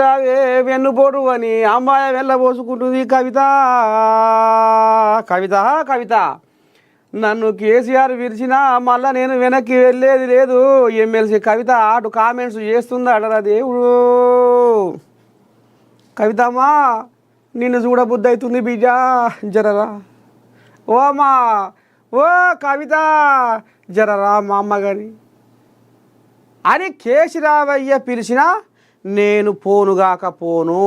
రావే వెన్నుపోటు అని అమ్మాయి వెళ్ళబోసుకుంటుంది కవిత కవిత కవిత నన్ను కేసీఆర్ విరిచినా మళ్ళా నేను వెనక్కి వెళ్ళేది లేదు. ఎమ్మెల్సీ కవిత అటు కామెంట్స్ చేస్తుందట దేవుడు. కవితమ్మా నిన్ను చూడబుద్ధి అవుతుంది బిడ్డ జరరా ఓ అమ్మా ఓ కవిత జరరా మా అమ్మ గారి అని కేశరావయ్య పిలిచినా నేను పోనుగాక పోను.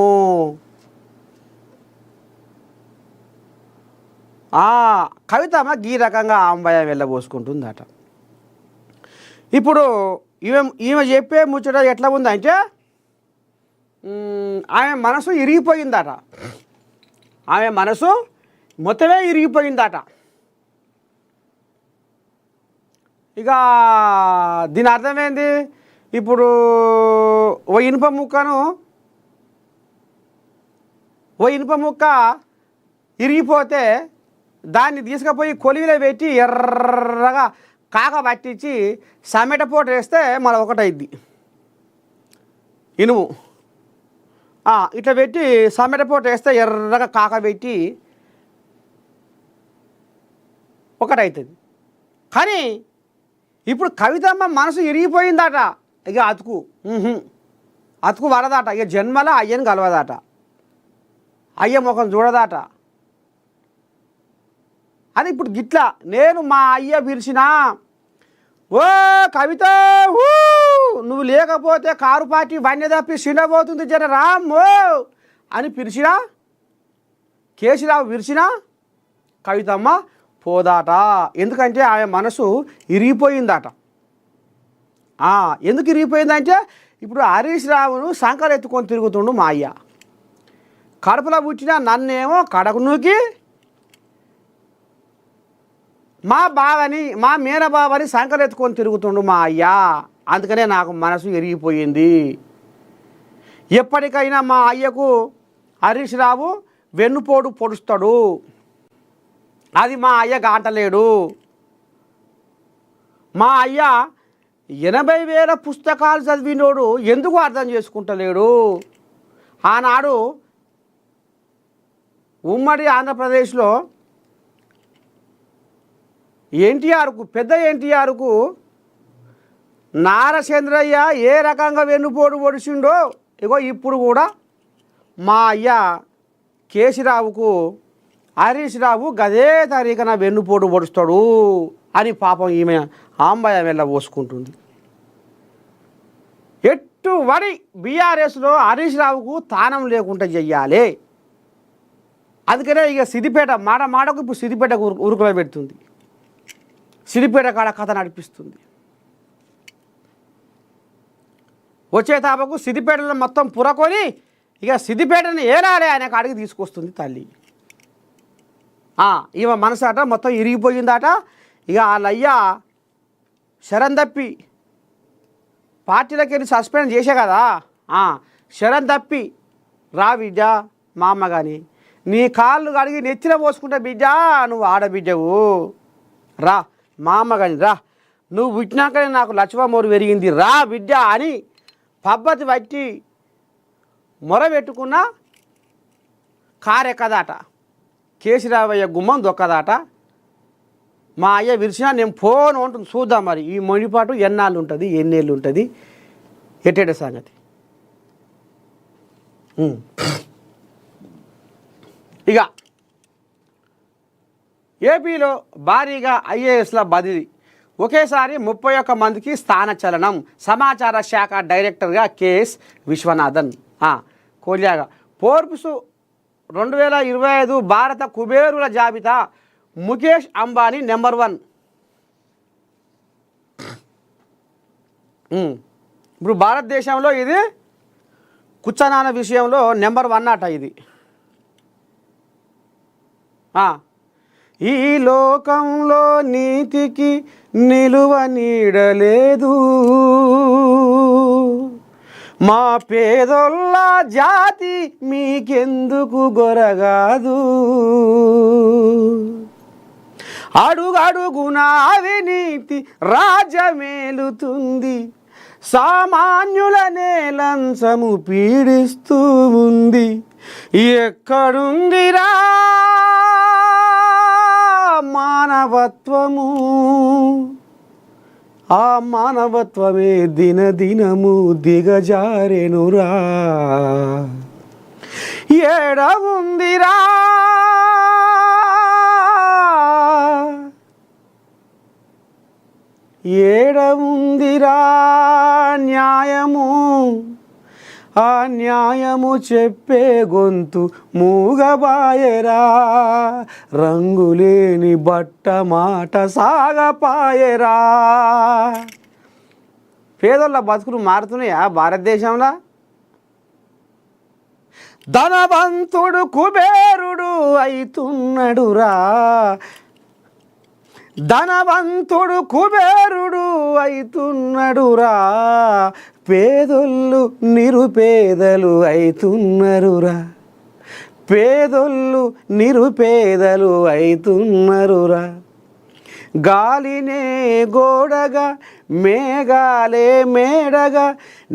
కవితమ్మ ఈ రకంగా ఆంబయ వెళ్ళబోసుకుంటుందట. ఇప్పుడు ఈమె చెప్పే ముచ్చట ఎట్లా ఉందంటే ఆమె మనసు ఇరిగిపోయిందట. ఆమె మనసు మొత్తమే ఇరిగిపోయిందట. ఇక దీని అర్థమైంది. ఇప్పుడు ఓ ఇనుప ముక్క ఇరిగిపోతే దాన్ని తీసుకుపోయి కొలివిలో పెట్టి ఎర్రగా కాక పట్టించి సమెట పోటు వేస్తే మళ్ళీ ఒకటైద్ది ఇనుము. ఇట్లా పెట్టి సమెట పోటు వేస్తే ఎర్రగా కాక పెట్టి ఒకటవుతుంది. కానీ ఇప్పుడు కవితమ్మ మనసు ఇరిగిపోయిందట. ఇక అతుకు పడదాట. ఇక జన్మల అయ్యని కలవదాట. అయ్య ముఖం చూడదాట. అని ఇప్పుడు గిట్లా నేను మా అయ్య పిలిచినా ఓ కవిత నువ్వు లేకపోతే కారు పార్టీ వన్య తప్పి సినబోతుంది జర రామ్మో అని పిలిచినా కేసీరావు పిలిచినా కవితమ్మ పోదాట. ఎందుకంటే ఆమె మనసు ఇరిగిపోయిందట. ఎందుకు ఇరిగిపోయిందంటే ఇప్పుడు హరీష్ రావును సంకలు ఎత్తుకొని తిరుగుతుండు మా అయ్య. కడుపులో పుట్టిన నన్నేమో కడకు నూకి మా బావని మా మేనబావని సంకలు ఎత్తుకొని తిరుగుతుండు మా అయ్య. అందుకనే నాకు మనసు ఇరిగిపోయింది. ఎప్పటికైనా మా అయ్యకు హరీష్ రావు వెన్నుపోటు పొడుస్తాడు. అది మా అయ్య గాంటలేడు. మా అయ్య 80,000 పుస్తకాలు చదివినోడు ఎందుకు అర్థం చేసుకుంటలేడు? ఆనాడు ఉమ్మడి ఆంధ్రప్రదేశ్లో పెద్ద ఎన్టీఆర్కు నారచంద్రయ్య ఏ రకంగా వెన్నుపోటు పొడిచిండో ఇగో ఇప్పుడు కూడా మా అయ్య కేసీరావుకు హరీష్ రావు గదే తరీకన వెన్నుపోటు పొడుస్తాడు అని పాపం ఈమె ఆంబయ వెళ్ళబోసుకుంటుంది. ఎట్టుబడి బీఆర్ఎస్లో హరీష్ రావుకు తానం లేకుండా చెయ్యాలి. అందుకనే ఇక సిద్దిపేట మాటకు ఇప్పుడు సిద్దిపేట ఉరుకులో పెడుతుంది. సిద్దిపేట కాడ కథ నడిపిస్తుంది. వచ్చే తాపకు సిద్దిపేటలో మొత్తం పురకొని ఇక సిద్దిపేటని ఏరాలే అనే కాడికి తీసుకొస్తుంది తల్లి. ఈమె మనసాట మొత్తం ఇరిగిపోయిందట. ఇక వాళ్ళయ్య శరణ్ తప్పి పార్టీలోకి వెళ్ళి సస్పెండ్ చేసే కదా శరణ్ తప్పి రా బిడ్డ మా అమ్మ కానీ నీ కాళ్ళు కడిగి నెత్తిన పోసుకుంటా బిడ్డ నువ్వు ఆడబిడ్డవు రా మా అమ్మ కానీ రా నువ్వు పుట్టినాకనే నాకు లక్ష్మమోరు పెరిగింది రా బిడ్డ అని పబ్బతి బట్టి మొరబెట్టుకున్న కారెక్కదాట. కేసీరావయ్య గుమ్మం దొక్కదాట. మా అయ్య విరిచినా నేను ఫోన్ ఉంటుంది చూద్దాం మరి ఈ మొండిపాటు ఎన్నాళ్ళు ఉంటుంది ఎన్నేళ్ళు ఉంటుంది ఎట్టేట సంగతి. ఇక ఏపీలో భారీగా ఐఏఎస్ల బదిలీ ఒకేసారి 31 మందికి స్థానచలనం. సమాచార శాఖ డైరెక్టర్గా కేఎస్ విశ్వనాథన్. కోల్యాగా ఫోర్బ్స్ 2025 భారత కుబేరుల జాబితా ముఖేష్ అంబానీ నెంబర్ 1. ఇప్పుడు భారతదేశంలో ఇది కుచ్చనాన విషయంలో నెంబర్ 1 అట ఇది. ఈ లోకంలో నీతికి నిలువ నీడలేదు మా పేదొల్ల జాతి మీకెందుకు గొరగాదు అడుగడుగున అవినీతి రాజ్యమేలుతుంది సామాన్యులనే లంచము పీడిస్తూ ఉంది. ఎక్కడుందిరా మానవత్వము? ఆ మానవత్వమే దినదినము దిగజారెనురా. ఏడవుందిరా ఏడవుందిరా న్యాయము? ఆ న్యాయము చెప్పే గొంతు మూగబాయరా. రంగులేని బట్ట మాట సాగపాయరా. పేదోళ్ళ బతుకులు మారుతున్నాయా భారతదేశంలో? ధనవంతుడు కుబేరుడు అయితున్నడురా. ధనవంతుడు కుబేరుడు అయితున్నడురా. పేదోళ్ళు నిరుపేదలు అయితున్నరురా. పేదోళ్ళు నిరుపేదలు అయితున్నరురా. గాలినే గోడగా మేఘాలే మేడగా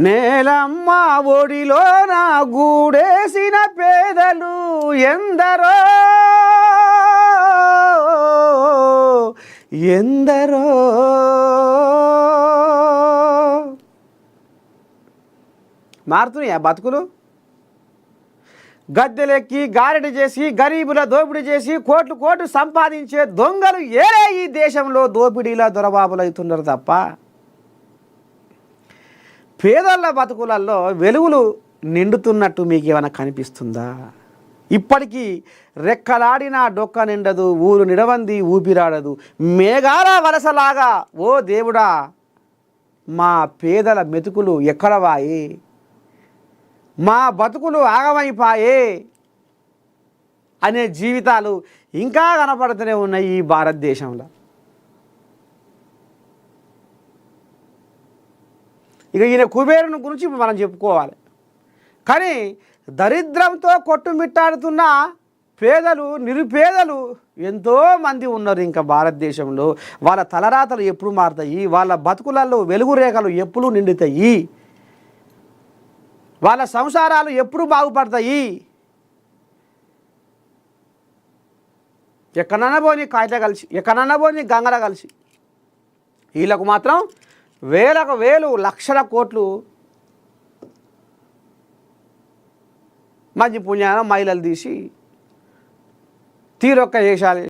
నేలమ్మ ఒడిలో నా గూడేసిన పేదలు ఎందరో ఎందరో. మారుతున్నాయా బతుకులు? గద్దెలెక్కి గారెడి చేసి గరీబుల దోపిడీ చేసి కోట్లు కోట్లు సంపాదించే దొంగలు ఏరే ఈ దేశంలో దోపిడీల దొరబాబులు అవుతున్నారు తప్ప పేదల బతుకులలో వెలుగులు నిండుతున్నట్టు మీకు ఏమైనా కనిపిస్తుందా? ఇప్పటికీ రెక్కలాడిన డొక్క నిండదు, ఊరు నిడవంది ఊపిరాడదు, మేఘాల వలసలాగా ఓ దేవుడా మా పేదల మెతుకులు ఎక్కడవాయి? మా బతుకులు ఆగమైపాయే అనే జీవితాలు ఇంకా కనపడుతూనే ఉన్నాయి ఈ భారతదేశంలో. ఇక ఈయన కుబేరుని గురించి మనం చెప్పుకోవాలి. కానీ దరిద్రంతో కొట్టుమిట్టాడుతున్న పేదలు నిరుపేదలు ఎంతోమంది ఉన్నారు ఇంకా భారతదేశంలో. వాళ్ళ తలరాతలు ఎప్పుడు మారుతాయి? వాళ్ళ బతుకులలో వెలుగు రేఖలు ఎప్పుడు నిండుతాయి? వాళ్ళ సంసారాలు ఎప్పుడు బాగుపడతాయి? ఎక్కడన్నా పోని కాగిత కలిసి, ఎక్కడన్నా పోని గంగల కలిసి, వీళ్ళకు మాత్రం వేలకు వేలు లక్షల కోట్లు మంచి పుణ్యాన మహిళలు తీసి తీరొక్క చేశాలి.